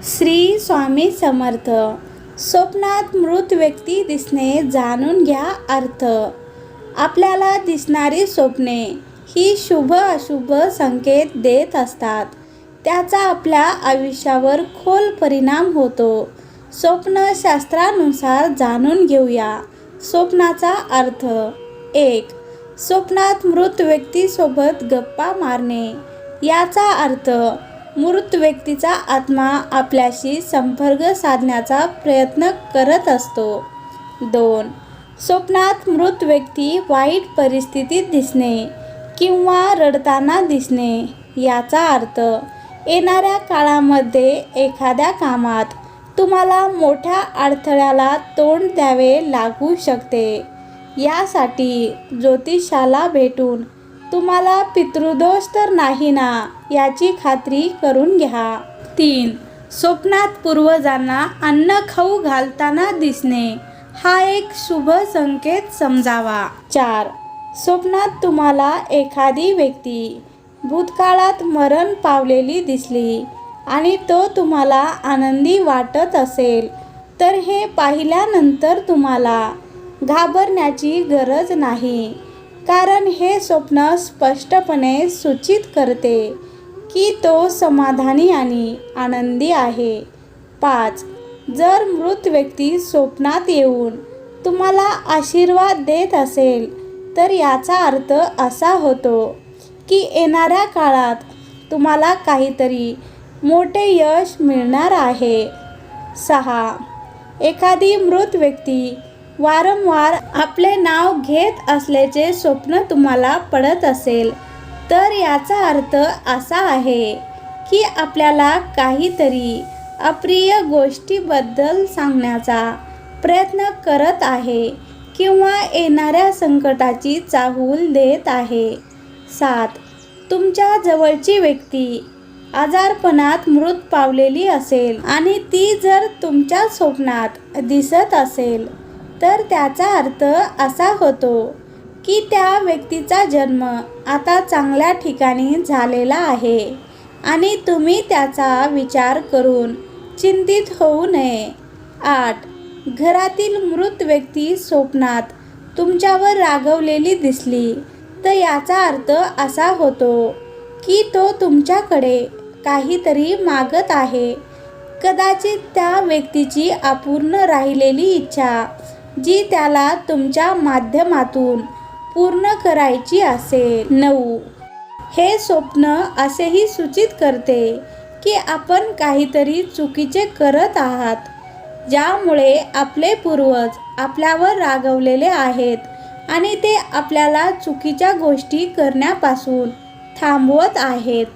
श्री स्वामी समर्थ. स्वप्नात मृत व्यक्ती दिसणे जाणून घ्या अर्थ. आपल्याला दिसणारी स्वप्ने ही शुभ अशुभ संकेत देत असतात. त्याचा आपल्या आयुष्यावर खोल परिणाम होतो. स्वप्नशास्त्रानुसार जाणून घेऊया स्वप्नाचा अर्थ. 1. स्वप्नात मृत व्यक्तीसोबत गप्पा मारणे. याचा अर्थ मृत व्यक्तीचा आत्मा आपल्याशी संपर्क साधण्याचा प्रयत्न करत असतो. 2. स्वप्नात मृत व्यक्ती वाईट परिस्थितीत दिसणे किंवा रडताना दिसणे. याचा अर्थ येणाऱ्या काळामध्ये एखाद्या कामात तुम्हाला मोठ्या अडथळ्याला तोंड द्यावे लागू शकते. यासाठी ज्योतिषाला भेटून तुम्हाला पितृदोष तर नाही ना याची खात्री करून घ्या. 3. स्वप्नात पूर्वजांना अन्न खाऊ घालताना दिसणे. हा एक शुभ संकेत समजावा. 4. स्वप्नात तुम्हाला एखादी व्यक्ती भूतकाळात मरण पावलेली दिसली आणि तो तुम्हाला आनंदी वाटत असेल तर हे पाहिल्यानंतर तुम्हाला घाबरण्याची गरज नाही, कारण हे स्वप्न स्पष्टपणे सूचित करते की तो समाधानी आणि आनंदी आहे. 5. जर मृत व्यक्ती स्वप्नात येऊन तुम्हाला आशीर्वाद देत असेल तर याचा अर्थ असा होतो की येणाऱ्या काळात तुम्हाला काहीतरी मोठे यश मिळणार आहे. 6. एखादी मृत व्यक्ती वारंवार आपले नाव घेत असल्याचे स्वप्न तुम्हाला पडत असेल तर याचा अर्थ असा आहे की आपल्याला काहीतरी अप्रिय गोष्टीबद्दल सांगण्याचा प्रयत्न करत आहे किंवा येणाऱ्या संकटाची चाहूल देत आहे. 7. तुमच्या जवळची व्यक्ती आजारपणात मृत पावलेली असेल आणि ती जर तुमच्या स्वप्नात दिसत असेल तर त्याचा अर्थ असा होतो की त्या व्यक्तीचा जन्म आता चांगल्या ठिकाणी झालेला आहे आणि तुम्ही त्याचा विचार करून चिंतित होऊ नये. 8. घरातील मृत व्यक्ती स्वप्नात तुमच्यावर रागवलेली दिसली तर याचा अर्थ असा होतो की तो तुमच्याकडे काहीतरी मागत आहे. कदाचित त्या व्यक्तीची अपूर्ण राहिलेली इच्छा जी त्याला तुमच्या माध्यमातून पूर्ण करायची असेल. 9. हे स्वप्न असेही सूचित करते की आपण काहीतरी चुकीचे करत आहात, ज्यामुळे आपले पूर्वज आपल्यावर रागवलेले आहेत आणि ते आपल्याला चुकीच्या गोष्टी करण्यापासून थांबवत आहेत.